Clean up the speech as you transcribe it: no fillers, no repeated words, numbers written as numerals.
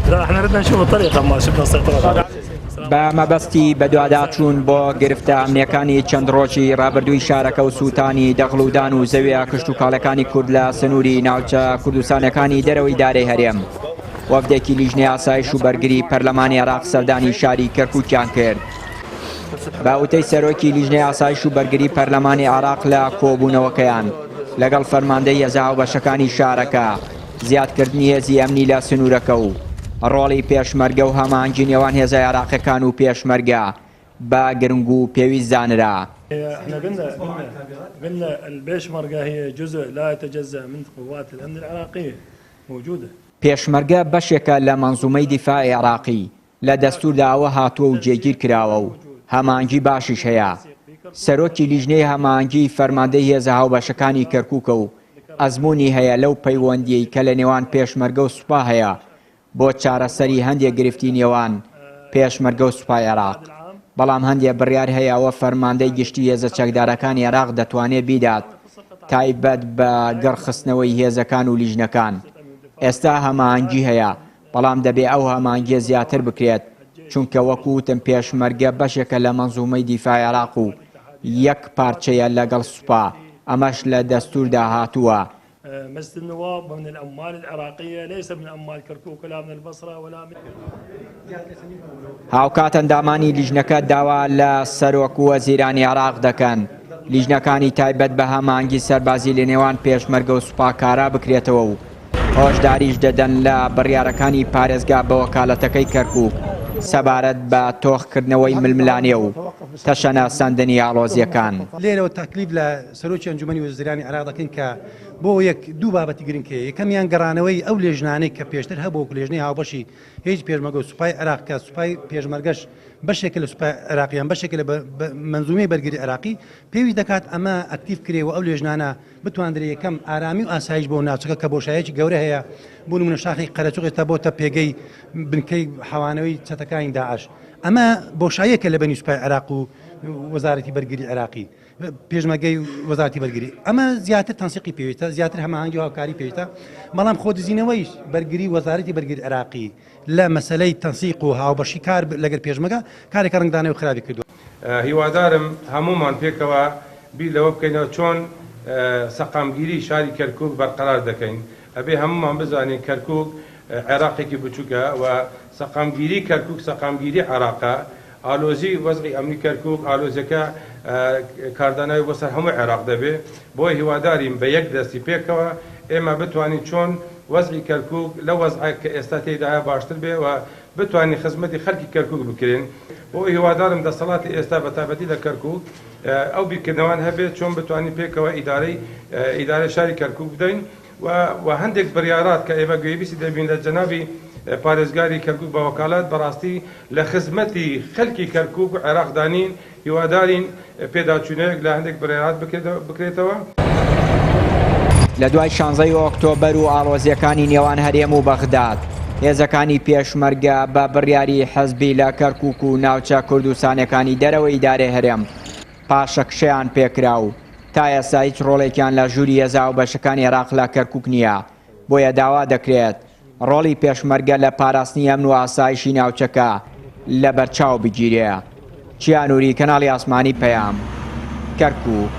لا احنا بدنا نشوف الطريقه ما شفنا السيطره. بە مەبەستی بەدواداچوون بۆ گرفتە ئەمنیەکانی چەند ڕۆژی ڕابردووی شارەکە و سووتانی دەغڵودان و زەویە کشت و کاڵەکانی کورد لە سنووری ناوچە کوردستانەکانی دەرەوەی دارەی هەرێم. وەفدێکی لیژنەی ئاسایش و بەرگری پەرلەمانی عێراق سەردانی شاری کەرکووکیان کرد. باوتەی سەرۆکی لیژنەی ئاسایش و بەرگری پەرلەمانی عێراق لە کۆبوونەوەکەیان لەگەڵ فەرماندەی هێزە هاوبەشەکانی شارەکە زیادکردنی هێزی ئەمنی لە سنوورەکە و ڕۆڵی پێشمەرگە و هەماهەنگی نێوان هێزای عێراقیەکان و پێشمەرگە بە گرنگ و پێویست زانرا. احنا قلنا البيشمركة هي جزء لا يتجزأ من قوات الأمن العراقية موجودة. پێشمەرگە بەشێکە لە مەنزومەی دیفاعی عێراقی لە دەستورداوە هاتووە و جێگیر کراوە و هەماهەنگی باشیش هەیە. سەرۆکی لیژنەی هەماهەنگی فەرماندەی هێزە هاوبەشەکانی کەرکووکە و ئەزموونی هەیە لەو پەیوەندیەی کە لە نێوان پێشمەرگە و سوپا هەیە بۆ چارەسەری هەندێک گرفتی نێوان پێشمەرگە و سوپای عێراق. بەڵام هەندێک بڕیار هەیەەوە فەرماندەی گشتی هێزە چەکدارەکانی عێراق دەتوانێت بیدات تایبەت بە گەڕخستنەوەی هێزەکان و لیژنەکان. ئێستا هەماهەنگی هەیە بەڵام دەبێ ئەو هەماهەنگیە زیاتر بکرێت چونکە وەکوتم پێشمەرگە بەشێکە لە مەنزومەی دیفاعی عێراق و یەک پارچەیە لەگەڵ سوپا ئەمەش لە دەستوردا هاتووە. مجلس النواب من الأموال العراقية ليس من أموال كركوك ولا من البصرة ولا من هاوکات ئەندامانی لیژنەکە داوا لە سەرۆک و وەزیرانی عێراق دەکەن لیژنەکانی تایبەت بە هەماهەنگی سەربازی لە نێوان پێشمەرگە و سوپاکارا بکرێتەوە و هۆشداریش دەدەن لە بڕیارەکانی پارێزگا بە وەکالەتەکەی کەرکووک سەبارەت بە تۆخکردنەوەی ململانێ و تەشەنە سەندنی ئاڵۆزیەکان. لێرەوە تاکلیف لە سەرۆکی ئەنجومەنی وەزیرانی عێراق دەکەن کە بۆ دوو بابەتی گرنگکەیە. یەکەمیان گەڕانەوەی ئەو لێژنانەی کە پێشتر هەبوو لێژنەی هاوبەشی هیچ پێشمەرگە و سوپای عێراق کە سوپای پێشمەرگەش بەشێکە لە سوپای عێراقیان بەشێکە لە منزومەی بەرگری عێراقی پێویست دەکات ئەمە ئەکتیف کرێەوە ئەو لێژنانە بتوانرێت یەکەم ئارامی و ئاسایش بۆ ناوچەکە کە بۆشایەکی گەورە هەیە بۆ نمونە شاخی قەرەچووق تا بۆتە پێگەی بنکەی حەوانەوەی چەتەکانی داعش. ئەمە بۆشایەکە لە بەنی سوپای عێراق و وەزارەتی بەرگری عێراقی پێشمەرگەی وەزارەتی بەرگری. ئەمە زیاتر تەنسیقی پێویستە زیاتر هەماهەنگی و هاوکاری پێویستە. بەڵام خۆدزینەوەیش بەرگری وەزارەتی بەرگری عێراقی لە مەسەلەی تەنسیق و هاوبەشی کار لەگەر پێشمەرگە کارێکە ڕنگدانەوە و خراپی کردووە. هیوادارم هەمومان پێکەوە بیر لەوە بکەینەوە چۆن سەقامگیری شاری کەرکووک بەرقەرار دەکەین. ئەبێ هەمومان بزانین کەرکووک عێراقێکی بچووکە و سەقامگیری کەرکووک سەقامگیری عێراقە. ئالۆزی وەزعی ئەمنی کەرکووک ئالۆزەکە کاردانەوەی بۆ سەر هەموو عێراق دەبێ. بۆی هیواداریم بە یەک دەستی پێکەوە ئێمە بتوانین چۆن وەزعی کەرکووک لە وەزعی کە ئێستا تێدایە باشتر بێ و بتوانین خزمەتی خەڵکی کەرکووک بکرێن. بۆ هیوادارم دەسەڵاتی ئێستا بە تایبەتی لە کەرکووک ئەو بیرکردنەوەن هەبێت چۆن بتوانین پێکەوە ئیدارەی شاری کەرکووک بدەین و هەندێک بڕیارات کە ئێمە گوێبیستی دەبین لە جەنابی پارێزگاری کەرکووک بە وەکالات بەڕاستی لە خزمەتی خەڵکی کەرکووک و عێراقدانین هیوادارین پێداچوونەیەک لە هەندێک بڕیارات بکرێتەوە. لە دوای 16 ئۆکتۆبەر و ئاڵۆزیەکانی نێوان هەرێم و بەغداد هێزەکانی پێشمەرگە بە بڕیاری حەزبی لە کەرکووک و ناوچە کوردستانەکانی دەرەوەی دارێ هەرێم پاشەکشەیان پێکرا و تا ئێستا هیچ ڕۆڵێکیان لە ژووری هێزا و بەشەکانی عێراق لە کەرکووک نییە. بۆیە داوا دەکرێت ڕۆڵی پێشمەرگە لە پاراستنی ئەمن و ئاسایشی ناوچەکە لە بەرچاو بگیرێ. چیانوری کەناڵی ئاسمانی پەیام کەرکووک.